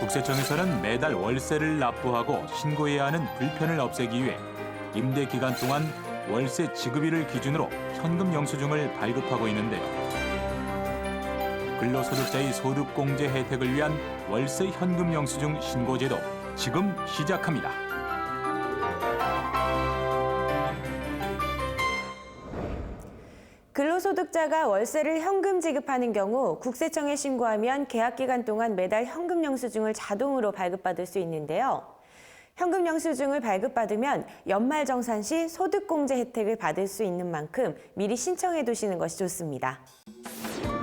국세청에서는 매달 월세를 납부하고 신고해야 하는 불편을 없애기 위해 임대 기간 동안 월세 지급일을 기준으로 현금 영수증을 발급하고 있는데요. 근로소득자의 소득공제 혜택을 위한 월세 현금 영수증 신고제도 지금 시작합니다. 근로소득자가 월세를 현금 지급하는 경우 국세청에 신고하면 계약기간 동안 매달 현금 영수증을 자동으로 발급받을 수 있는데요. 현금 영수증을 발급받으면 연말정산 시 소득공제 혜택을 받을 수 있는 만큼 미리 신청해 두시는 것이 좋습니다.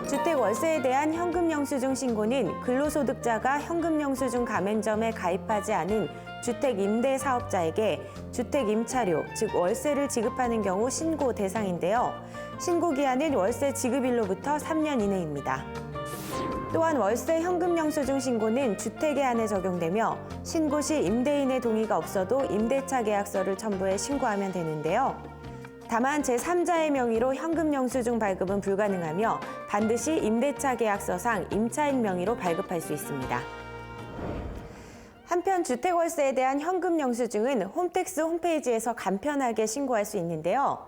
주택 월세에 대한 현금 영수증 신고는 근로소득자가 현금 영수증 가맹점에 가입하지 않은 주택 임대 사업자에게 주택 임차료, 즉 월세를 지급하는 경우 신고 대상인데요. 신고 기한은 월세 지급일로부터 3년 이내입니다. 또한 월세 현금 영수증 신고는 주택에 한해 적용되며 신고 시 임대인의 동의가 없어도 임대차 계약서를 첨부해 신고하면 되는데요. 다만 제3자의 명의로 현금 영수증 발급은 불가능하며 반드시 임대차 계약서상 임차인 명의로 발급할 수 있습니다. 한편 주택월세에 대한 현금 영수증은 홈택스 홈페이지에서 간편하게 신고할 수 있는데요.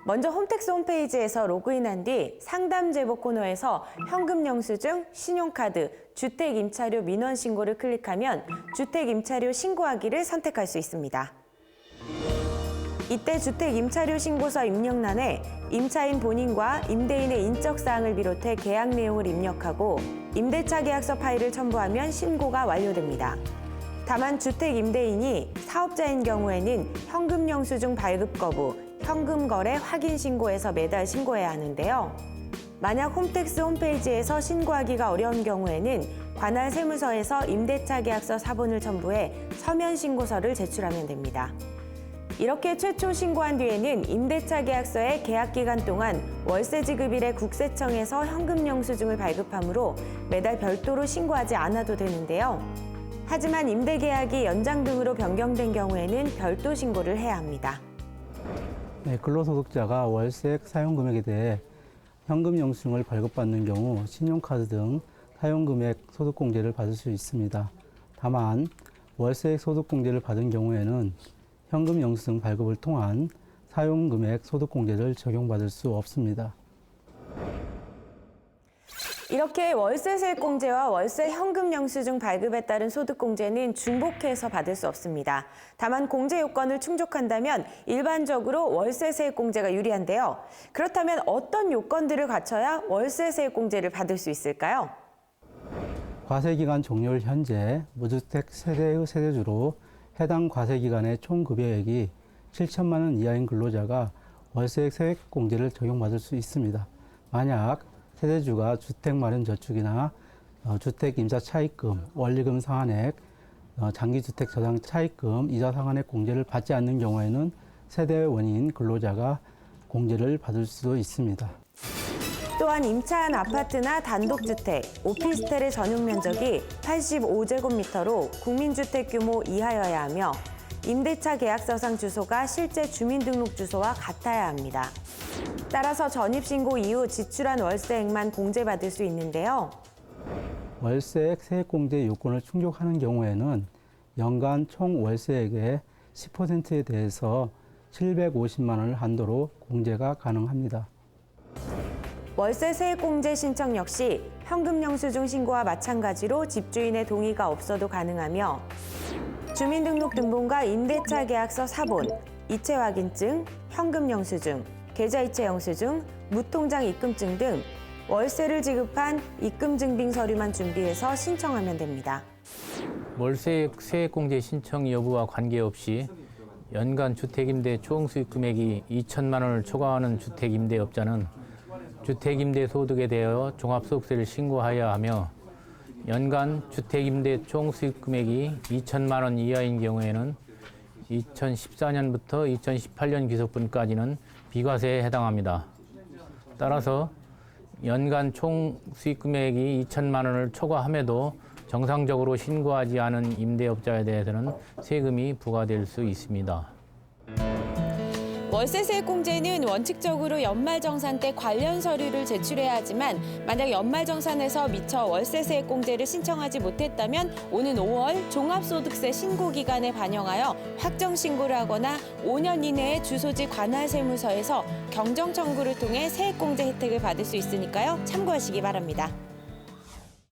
먼저 홈택스 홈페이지에서 로그인한 뒤 상담 제보 코너에서 현금 영수증, 신용카드, 주택 임차료 민원 신고를 클릭하면 주택 임차료 신고하기를 선택할 수 있습니다. 이때 주택 임차료 신고서 입력란에 임차인 본인과 임대인의 인적사항을 비롯해 계약 내용을 입력하고 임대차 계약서 파일을 첨부하면 신고가 완료됩니다. 다만 주택 임대인이 사업자인 경우에는 현금 영수증 발급 거부, 현금 거래 확인 신고에서 매달 신고해야 하는데요. 만약 홈택스 홈페이지에서 신고하기가 어려운 경우에는 관할 세무서에서 임대차 계약서 사본을 첨부해 서면 신고서를 제출하면 됩니다. 이렇게 최초 신고한 뒤에는 임대차 계약서의 계약 기간 동안 월세 지급일에 국세청에서 현금 영수증을 발급하므로 매달 별도로 신고하지 않아도 되는데요. 하지만 임대 계약이 연장 등으로 변경된 경우에는 별도 신고를 해야 합니다. 네, 근로소득자가 월세 사용금액에 대해 현금 영수증을 발급받는 경우 신용카드 등 사용금액 소득공제를 받을 수 있습니다. 다만 월세 소득공제를 받은 경우에는 현금 영수증 발급을 통한 사용금액 소득공제를 적용받을 수 없습니다. 이렇게 월세 세액공제와 월세 현금 영수증 발급에 따른 소득공제는 중복해서 받을 수 없습니다. 다만 공제 요건을 충족한다면 일반적으로 월세 세액공제가 유리한데요. 그렇다면 어떤 요건들을 갖춰야 월세 세액공제를 받을 수 있을까요? 과세기간 종료일 현재 무주택 세대의 세대주로 해당 과세기간의 총 급여액이 7천만 원 이하인 근로자가 월세 세액공제를 적용받을 수 있습니다. 만약 세대주가 주택마련저축이나 주택임차차입금, 원리금 상환액, 장기주택 저당 차입금, 이자 상환액 공제를 받지 않는 경우에는 세대 원인 근로자가 공제를 받을 수도 있습니다. 또한 임차한 아파트나 단독주택, 오피스텔의 전용 면적이 85제곱미터로 국민주택 규모 이하여야 하며 임대차 계약서상 주소가 실제 주민등록 주소와 같아야 합니다. 따라서 전입신고 이후 지출한 월세액만 공제받을 수 있는데요. 월세액 세액공제 요건을 충족하는 경우에는 연간 총 월세액의 10%에 대해서 750만 원을 한도로 공제가 가능합니다. 월세 세액공제 신청 역시 현금 영수증 신고와 마찬가지로 집주인의 동의가 없어도 가능하며 주민등록 등본과 임대차 계약서 사본, 이체 확인증, 현금 영수증, 계좌이체 영수증, 무통장 입금증 등 월세를 지급한 입금 증빙 서류만 준비해서 신청하면 됩니다. 월세 세액공제 신청 여부와 관계없이 연간 주택임대 총수익 금액이 2천만 원을 초과하는 주택임대업자는 주택임대 소득에 대하여 종합소득세를 신고하여야 하며 연간 주택임대 총수익 금액이 2천만 원 이하인 경우에는 2014년부터 2018년 기속분까지는 비과세에 해당합니다. 따라서 연간 총 수익 금액이 2천만 원을 초과함에도 정상적으로 신고하지 않은 임대업자에 대해서는 세금이 부과될 수 있습니다. 월세 세액공제는 원칙적으로 연말정산 때 관련 서류를 제출해야 하지만 만약 연말정산에서 미처 월세 세액공제를 신청하지 못했다면 오는 5월 종합소득세 신고기간에 반영하여 확정 신고를 하거나 5년 이내에 주소지 관할세무서에서 경정청구를 통해 세액공제 혜택을 받을 수 있으니까요. 참고하시기 바랍니다.